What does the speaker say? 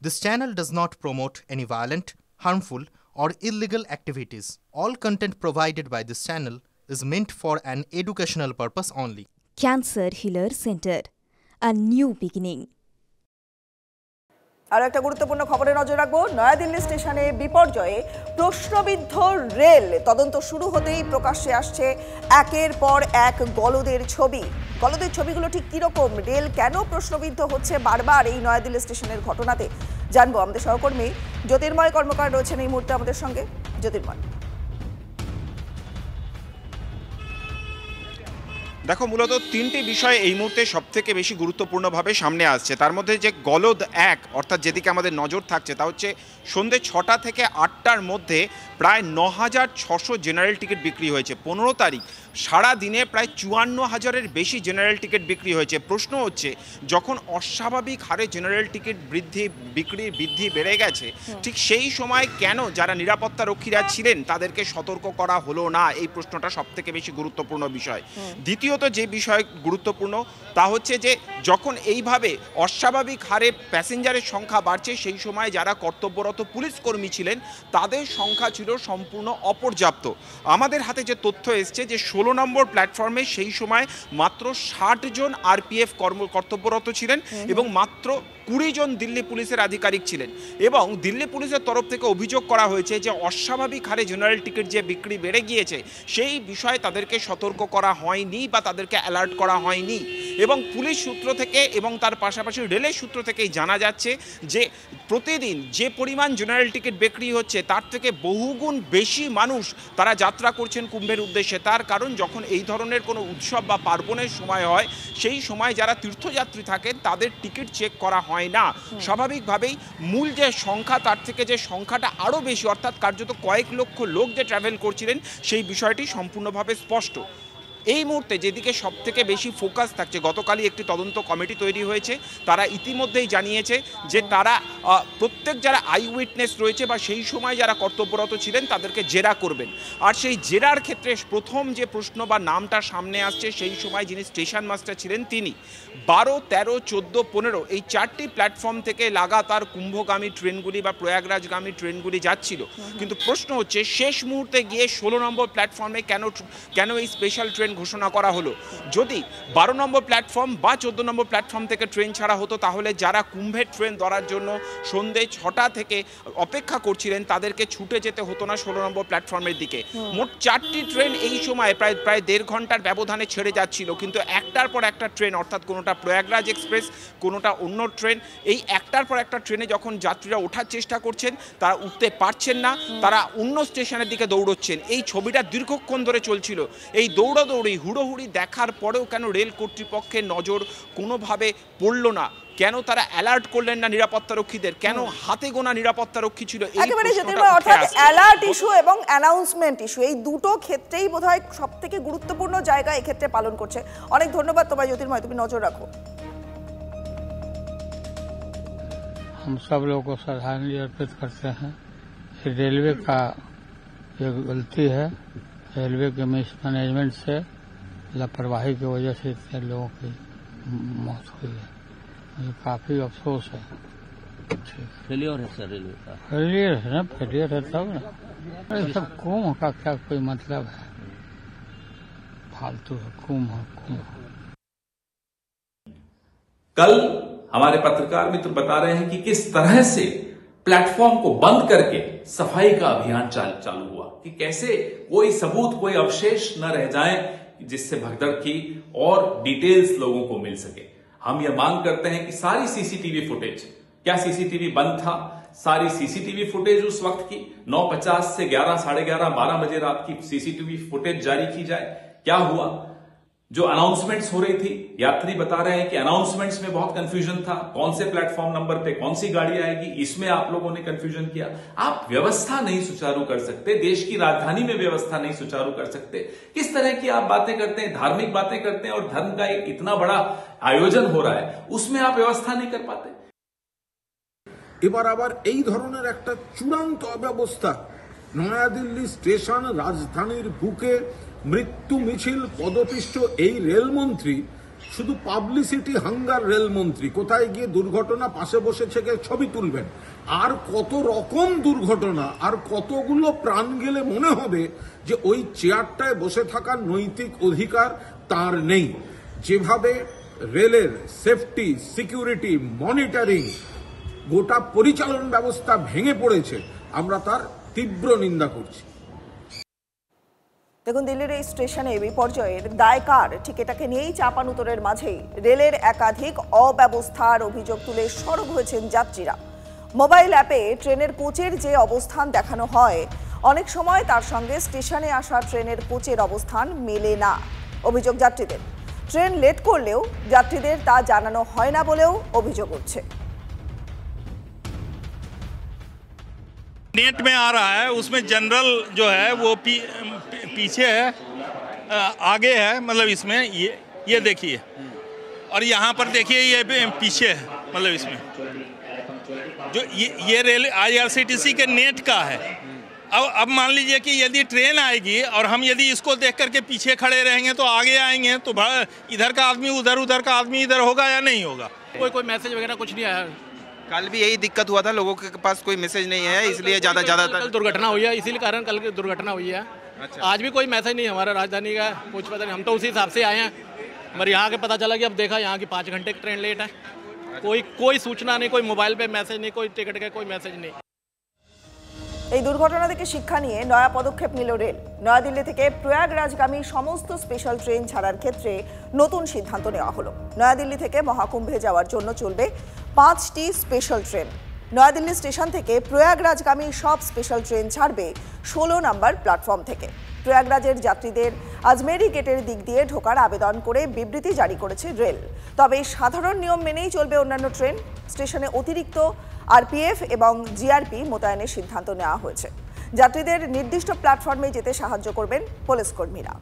This channel does not promote any violent, harmful, or illegal activities. All content provided by this channel is meant for an educational purpose only. Cancer Healer Center, a new beginning. আর একটা গুরুত্বপূর্ণ খবরে নজর রাখবো। নয়াদিল্লি স্টেশনে বিপর্যয়ে প্রশ্নবিদ্ধ rail তদন্ত শুরু হতেই প্রকাশ্যে আসছে একের পর এক গলদের ছবি। গলদের ছবিগুলো ঠিক কিরকম, রেল কেন প্রশ্নবিদ্ধ হচ্ছে বারবার এই নয়াদিল্লি স্টেশনের ঘটনাতে, জানবো। আমাদের সহকর্মী জ্যোতির্ময় কর্মকার রয়েছেন এই মুহূর্তে আমাদের সঙ্গে। জ্যোতির্ময়, দেখো, মূলত তিনটি বিষয় এই মুহূর্তে সবথেকে বেশি গুরুত্বপূর্ণভাবে সামনে আসছে। তার মধ্যে যে গলদ এক, অর্থাৎ যেদিকে আমাদের নজর থাকছে তা হচ্ছে সন্ধ্যে 6টা থেকে 8টার মধ্যে প্রায় 9,600 জেনারেল টিকিট বিক্রি হয়েছে। 15 তারিখ সারা দিনে প্রায় 54,000-এর বেশি জেনারেল টিকিট বিক্রি হয়েছে। প্রশ্ন হচ্ছে, যখন অস্বাভাবিক হারে জেনারেল টিকিট বৃদ্ধি বেড়ে গেছে, ঠিক সেই সময় কেন যারা নিরাপত্তা রক্ষীরা ছিলেন তাদেরকে সতর্ক করা হলো না? এই প্রশ্নটা সবথেকে বেশি গুরুত্বপূর্ণ বিষয়। দ্বিতীয়ত যে বিষয় গুরুত্বপূর্ণ তা হচ্ছে যে যখন এইভাবে অস্বাভাবিক হারে প্যাসেঞ্জারের সংখ্যা বাড়ছে, সেই সময় যারা কর্তব্যরত পুলিশ কর্মী ছিলেন তাদের সংখ্যা ছিল সম্পূর্ণ অপর্যাপ্ত। আমাদের হাতে যে তথ্য এসছে যে 16 নম্বর প্ল্যাটফর্মে সেই সময় মাত্র 60 জন আরপিএফ কর্তব্যরত ছিলেন এবং মাত্র 20 জন দিল্লি পুলিশের আধিকারিক ছিলেন। এবং দিল্লি পুলিশের তরফ থেকে অভিযোগ করা হয়েছে যে অস্বাভাবিক হারে জেনারেল টিকিট যে বিক্রি বেড়ে গিয়েছে সেই বিষয়ে তাদেরকে সতর্ক করা হয়নি বা তাদেরকে অ্যালার্ট করা হয়নি। এবং পুলিশ সূত্র থেকে এবং তার পাশাপাশি রেলের সূত্র থেকেই জানা যাচ্ছে যে প্রতিদিন যে পরিমাণ জেনারেল টিকিট বিক্রি হচ্ছে তার থেকে বহুগুণ বেশি মানুষ তারা যাত্রা করছেন কুম্ভের উদ্দেশ্যে। তার কারণ যখন এই ধরনের কোনো উৎসব বা পার্বণের সময় হয়, সেই সময় যারা তীর্থযাত্রী থাকেন তাদের টিকিট চেক করা হয় না। স্বাভাবিকভাবেই মূল যে সংখ্যা তার থেকে যে সংখ্যাটা আরও বেশি, অর্থাৎ কার্যত কয়েক লক্ষ লোক যে ট্রাভেল করছিলেন, সেই বিষয়টি সম্পূর্ণভাবে স্পষ্ট। এই মুহূর্তে যেদিকে সবথেকে বেশি ফোকাস থাকছে, গতকালই একটি তদন্ত কমিটি তৈরি হয়েছে, তারা ইতিমধ্যেই জানিয়েছে যে তারা প্রত্যেক যারা আই উইটনেস রয়েছে বা সেই সময় যারা কর্তব্যরত ছিলেন তাদেরকে জেরা করবেন। আর সেই জেরার ক্ষেত্রে প্রথম যে প্রশ্ন বা নামটা সামনে আসছে, সেই সময় যিনি স্টেশন মাস্টার ছিলেন তিনি 12, 13, 14, 15 এই 4টি প্ল্যাটফর্ম থেকে লাগাতার কুম্ভগামী ট্রেনগুলি বা প্রয়াগরাজগামী ট্রেনগুলি যাচ্ছিল। কিন্তু প্রশ্ন হচ্ছে শেষ মুহূর্তে গিয়ে 16 নম্বর প্ল্যাটফর্মে কেন এই স্পেশাল ট্রেন ঘোষণা করা হলো? যদি 12 নম্বর প্ল্যাটফর্ম বা 14 নম্বর প্ল্যাটফর্ম থেকে ট্রেন ছাড়া হতো, তাহলে যারা কুম্ভের ট্রেন ধরার জন্য সন্ধ্যে 6টা থেকে অপেক্ষা করছিলেন তাদেরকে ছুটে যেতে হতো না 16 নম্বর প্ল্যাটফর্মের দিকে। মোট 4টি ট্রেন এই সময় প্রায় 1.5 ঘন্টার ব্যবধানে ছেড়ে যাচ্ছিল, কিন্তু একটার পর একটা ট্রেন, অর্থাৎ কোনোটা প্রয়াগরাজ এক্সপ্রেস, কোনোটা অন্য ট্রেন, এই একটার পর একটা ট্রেনে যখন যাত্রীরা ওঠার চেষ্টা করছেন তারা উঠতে পারছেন না, তারা অন্য স্টেশনের দিকে দৌড়চ্ছেন। এই ছবিটা দীর্ঘক্ষণ ধরে চলছিল। এই দৌড়াদৌড়ি হুড়োহুড়ি দেখার পরেও কেন রেল কর্তৃপক্ষের নজর কোনোভাবে পড়ল না? কেন তারা অ্যালার্ট করলেন না নিরাপত্তা রক্ষীদের? কেন হাতে গোনা নিরাপত্তা রক্ষী ছিল? একেবারে জ্যোতির্ময়, অর্থাৎ অ্যালার্ট ইস্যু এবং অ্যানাউন্সমেন্ট ইস্যু এই দুটো ক্ষেত্রেই বোধহয় সবথেকে গুরুত্বপূর্ণ জায়গা এক্ষেত্রে পালন করছে। অনেক ধন্যবাদ তোমায় জ্যোতির্ময়, তুমি নজর রাখো। हम सब लोग को श्रद्धांजलि अर्पित करते हैं। रेलवे का ये गलती है, रेलवे के मिसमैनेजमेंट से, लापरवाही की वजह से इतने लोगों की मौत हुई है। मुझे काफी अफसोस है। फेलियर है सर रेलवे का। फेलियर है ना, फेलियर है तब ना। अरे सब कुंभ का क्या कोई मतलब है? फालतू है, कुंभ। कल हमारे पत्रकार मित्र बता रहे हैं कि किस तरह से प्लेटफॉर्म को बंद करके सफाई का अभियान चालू हुआ, कि कैसे कोई सबूत, कोई अवशेष न रह जाएं जिससे भगदड़ की और डिटेल्स लोगों को मिल सके। हम यह मांग करते हैं कि सारी सीसीटीवी फुटेज, क्या सीसीटीवी बंद था, सारी सीसीटीवी फुटेज उस वक्त की 9:50 से 11, 11:30, 12 बजे रात की सीसीटीवी फुटेज जारी की जाए। क्या हुआ? जो अनाउंसमेंट्स हो रही थी, यात्री बता रहे हैं कि अनाउंसमेंट्स में बहुत कंफ्यूजन था, कौन से प्लेटफॉर्म नंबर पे कौन सी गाड़ी आएगी, इसमें आप लोगों ने कंफ्यूजन किया। आप व्यवस्था नहीं सुचारू कर सकते, देश की राजधानी में व्यवस्था नहीं सुचारू कर सकते। किस तरह की आप बातें करते हैं, धार्मिक बातें करते हैं, और धर्म का एक इतना बड़ा आयोजन हो रहा है, उसमें आप व्यवस्था नहीं कर पाते। এবার আবার এই ধরনের একটা চূড়ান্ত অব্যবস্থা, নয়াদিল্লি স্টেশন রাজধানীর বুকে মৃত্যু মিছিল পদপিষ্ট এই রেলমন্ত্রী শুধু পাবলিসিটি হাঙ্গার রেলমন্ত্রী, কোথায় গিয়ে দুর্ঘটনা পাশে বসে থেকে ছবি তুলবেন। আর কত রকম দুর্ঘটনা, আর কতগুলো প্রাণ গেলে মনে হবে যে ওই চেয়ারটায় বসে থাকার নৈতিক অধিকার তার নেই। যেভাবে রেলের সেফটি, সিকিউরিটি, মনিটরিং, গোটা পরিচালন ব্যবস্থা ভেঙে পড়েছে, আমরা তার তীব্র নিন্দা করছি। দেখুন, দিল্লির এই স্টেশনে বিপর্যয়ের দায় কার, ঠিক এটাকে নিয়েই চাপানুতরের মাঝেই রেলের একাধিক অব্যবস্থার অভিযোগ তুলে সরব হয়েছেন যাত্রীরা। মোবাইল অ্যাপে ট্রেনের কোচের যে অবস্থান দেখানো হয়, অনেক সময় তার সঙ্গে স্টেশনে আসা ট্রেনের কোচের অবস্থান মেলে না। অভিযোগ যাত্রীদের, ট্রেন লেট করলেও যাত্রীদের তা জানানো হয় না বলেও অভিযোগ উঠছে। नेट में आ रहा है, उसमें जनरल जो है वो पीछे है, आगे है, मतलब इसमें ये देखिए, और यहाँ पर देखिए ये पीछे है, मतलब इसमें जो ये रेल IRCTC के नेट का है। अब मान लीजिए कि यदि ट्रेन आएगी और हम यदि इसको देख करके पीछे खड़े रहेंगे तो आगे आएंगे, तो इधर का आदमी उधर, उधर का आदमी इधर होगा या नहीं होगा? कोई मैसेज वगैरह कुछ नहीं आया। कल भी यही दिक्कत हुआ था, लोगों के पास कोई मैसेज नहीं है, इसलिए ज़्यादातर दुर्घटना हुई है, इसी कारण कल की दुर्घटना हुई है। अच्छा। आज भी कोई मैसेज नहीं हमारा राजधानी का, कुछ पता नहीं, हम तो उसी हिसाब से आए हैं। मगर यहाँ के पता चला कि अब देखा यहाँ की 5 घंटे की ट्रेन लेट है। कोई सूचना नहीं, कोई मोबाइल पे मैसेज नहीं, कोई टिकट का कोई मैसेज नहीं। এই দুর্ঘটনা থেকে শিক্ষা নিয়ে নয়া পদক্ষেপ নিল রেল। নয়াদিল্লি থেকে প্রয়াগরাজগামী সমস্ত স্পেশাল ট্রেন ছাড়ার ক্ষেত্রে নতুন সিদ্ধান্ত নেওয়া হলো। নয়াদিল্লি থেকে মহাকুম্ভে যাওয়ার জন্য চলবে 5টি স্পেশাল ট্রেন। নয়াদিল্লি স্টেশন থেকে প্রয়াগরাজগামী সব স্পেশাল ট্রেন ছাড়বে 16 নম্বর প্ল্যাটফর্ম থেকে। প্রয়াগরাজের যাত্রীদের আজমেরি গেটের দিক দিয়ে ঢোকার আবেদন করে বিবৃতি জারি করেছে রেল। তবে সাধারণ নিয়ম মেনেই চলবে অন্যান্য ট্রেন। স্টেশনে অতিরিক্ত RPF এবং GRP মোতায়েনের সিদ্ধান্ত নেওয়া হয়েছে। যাত্রীদের নির্দিষ্ট প্ল্যাটফর্মে যেতে সাহায্য করবেন পুলিশ কর্মীরা।